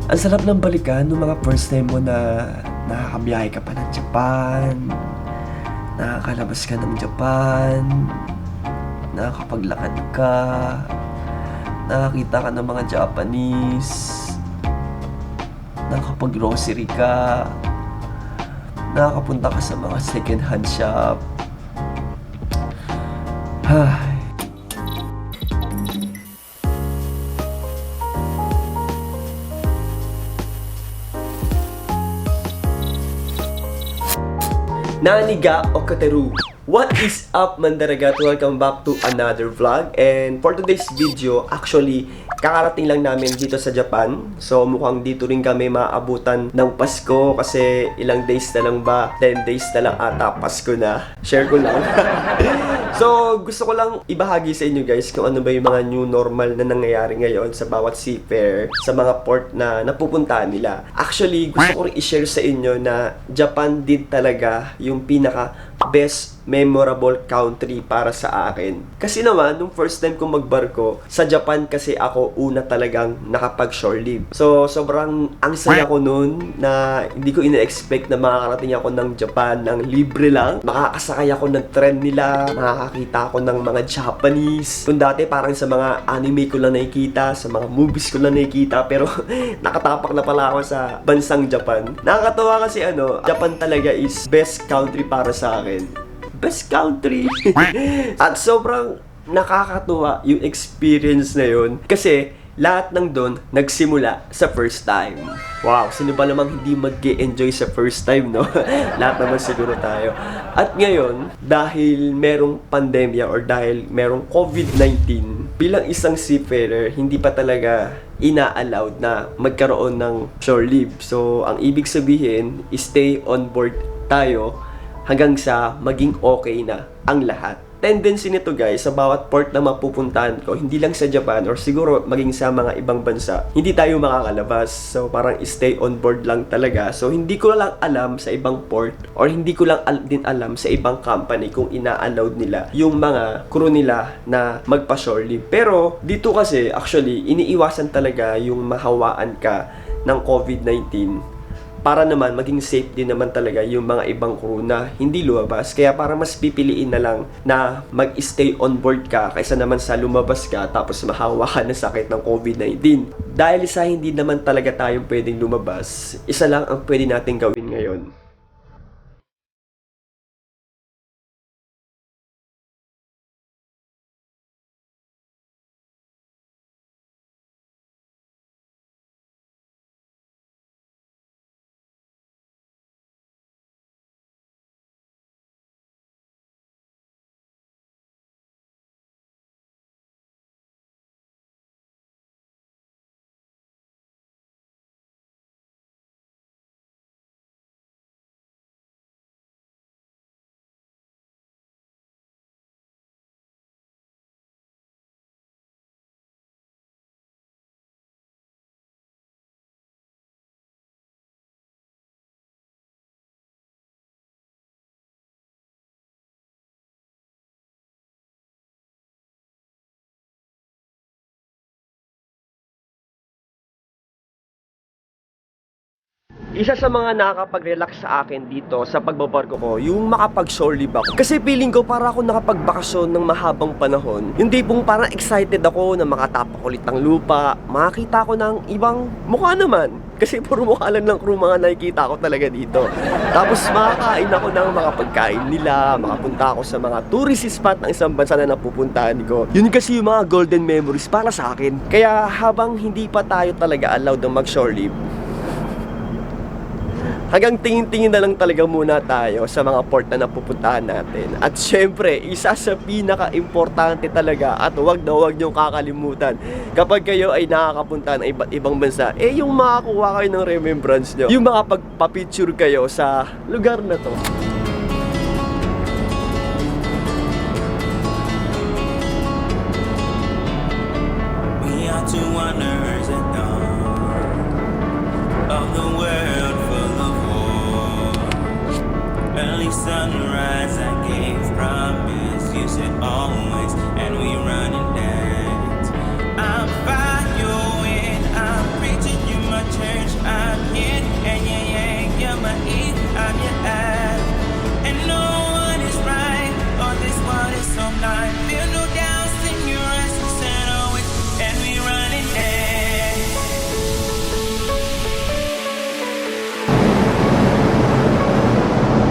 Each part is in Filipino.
Ang sarap ng balikan nung mga first time mo na nakakabiyahe ka pa ng Japan, nakakalabas ka ng Japan, nakakapaglakad ka, nakakita ka ng mga Japanese, nakakapag-grocery ka, nakakapunta ka sa mga second hand shop. Ay. Naniga o Kateru. What is up, Mandaragat? Welcome back to another vlog. And for today's video, actually, kakarating lang namin dito sa Japan. So mukhang dito rin kami maabutan ng Pasko kasi ilang days na lang ba? 10 days na lang ata, Pasko na. Share ko lang. So gusto ko lang ibahagi sa inyo guys kung ano ba yung mga new normal na nangyayari ngayon sa bawat seafarer sa mga port na napupuntahan nila. Actually, gusto ko rin i-share sa inyo na Japan din talaga yung pinaka best memorable country para sa akin. Kasi naman, nung first time kong magbarko, sa Japan kasi ako una talagang nakapag-shore leave. So, sobrang ang saya ko noon na hindi ko ina-expect na makakarating ako ng Japan ng libre lang. Makakasakay ako ng tren nila, makakakita ako ng mga Japanese. Kung dati parang sa mga anime ko lang nakikita, sa mga movies ko lang nakikita, pero nakatapak na pala ako sa bansang Japan. Nakakatawa kasi Japan talaga is best country para sa akin. Best country. At sobrang nakakatuwa yung experience na yun. Kasi lahat ng doon nagsimula sa first time. Wow, sino ba namang hindi mag-enjoy sa first time, no? Lahat naman siguro tayo. At ngayon, dahil merong pandemya or dahil merong COVID-19, bilang isang seafarer, hindi pa talaga ina-allowed na magkaroon ng shore leave. So, ang ibig sabihin, stay on board tayo hanggang sa maging okay na ang lahat. Tendency nito guys, sa bawat port na mapupuntahan ko, hindi lang sa Japan or siguro maging sa mga ibang bansa, hindi tayo makakalabas. So parang stay on board lang talaga. So hindi ko lang alam sa ibang port or hindi ko lang din alam sa ibang company kung ina-allowed nila yung mga crew nila na magpa-shore leave. Pero dito kasi actually iniiwasan talaga yung mahawaan ka ng COVID-19 para naman maging safe din naman talaga yung mga ibang crew na hindi lumabas. Kaya para mas pipiliin na lang na mag-stay on board ka kaysa naman sa lumabas ka tapos mahawa ka ng sakit ng COVID-19. Dahil sa hindi naman talaga tayong pwedeng lumabas, isa lang ang pwede natin gawin ngayon. Isa sa mga nakakapag-relax sa akin dito sa pagbabarko ko, yung makapag-shore leave ako. Kasi feeling ko para ako nakapagbakasyon ng mahabang panahon. Yung tipong parang excited ako na makatapak ulit ng lupa, makakita ko ng ibang mukha naman. Kasi puro mukha lang ng crew mga nakikita ko talaga dito. Tapos makakain ako ng mga pagkain nila, makapunta ako sa mga tourist spot ng isang bansa na napupuntahan ko. Yun kasi yung mga golden memories para sa akin. Kaya habang hindi pa tayo talaga allowed ng mag-shore leave, hanggang tingin-tingin na lang talaga muna tayo sa mga port na napupuntahan natin. At syempre, isa sa pinaka-importante talaga at huwag na huwag niyong kakalimutan kapag kayo ay nakakapunta ng iba't ibang bansa, yung makakuha kayo ng remembrance nyo, yung makapagpa-picture kayo sa lugar na to. We are two wonders at dawn of the world full of war. Early sunrise, I gave promise. You said always, and we run and dance. I'm fine, you're in. I'm preaching you my church.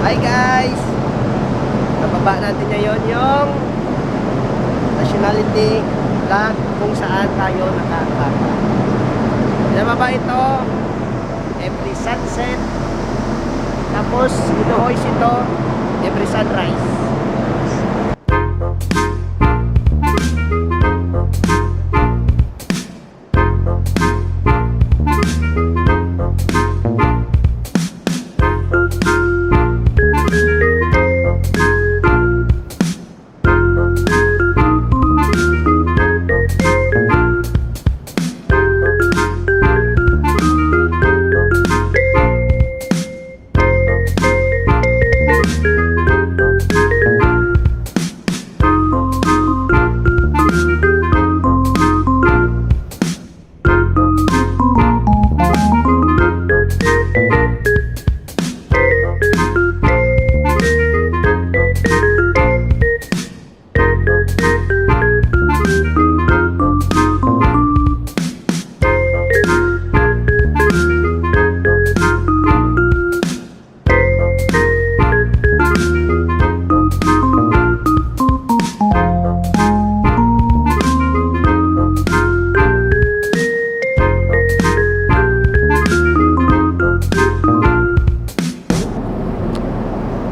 Hi guys! Nababa natin ngayon yung nationality flag kung saan tayo nakakaka. Nababa ito every sunset. Tapos inuhoist ito every sunrise.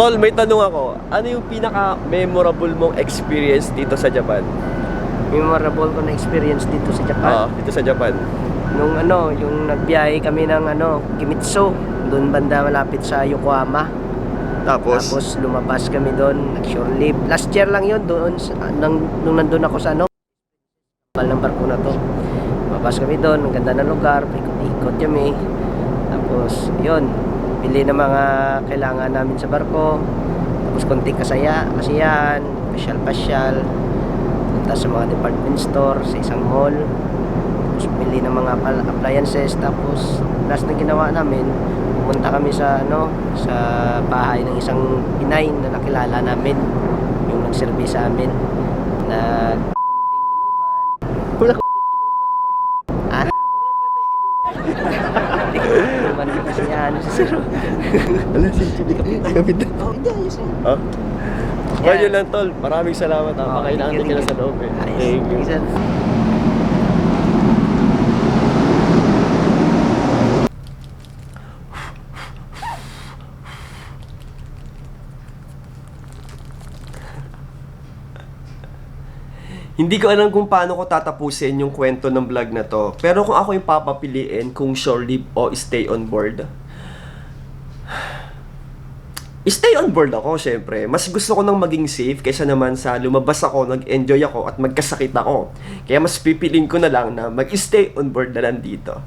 Tol, may tanong ako. Ano yung pinaka-memorable mong experience dito sa Japan? Memorable ko na experience dito sa Japan. Dito sa Japan. Nung yung nagbiyahe kami ng Kimitsu, doon banda malapit sa Yokohama. Tapos lumabas kami doon, nag-shore leave. Last year lang yun, doon nung nandun ako sa kapal ng barko na to. Lumabas kami doon, ang ganda ng lugar, ikot-ikot kami. Tapos yun, bili ng mga kailangan namin sa barko. Tapos konting kasiyahan, pasyal-pasyal. Punta sa mga department store, sa isang mall. Tapos bili ng mga appliances. Tapos last na ginawa namin, pumunta kami sa sa bahay ng isang Pinay na nakilala namin, yung nagserve sa amin. Wala ko ah? Inuman kasi yan. Alam, hindi kapit. Oh? Yeah. Yun lang, Tol. Maraming salamat. Pakailangan din ka na sa loob eh. Thank you. Hindi ko alam kung paano ko tatapusin yung kwento ng vlog na to. Pero kung ako yung papapiliin kung shore leave o stay on board, stay on board ako, syempre. Mas gusto ko nang maging safe kaysa naman sa lumabas ako, nag-enjoy ako at magkasakit ako. Kaya mas pipiling ko na lang na mag-stay on board na lang dito.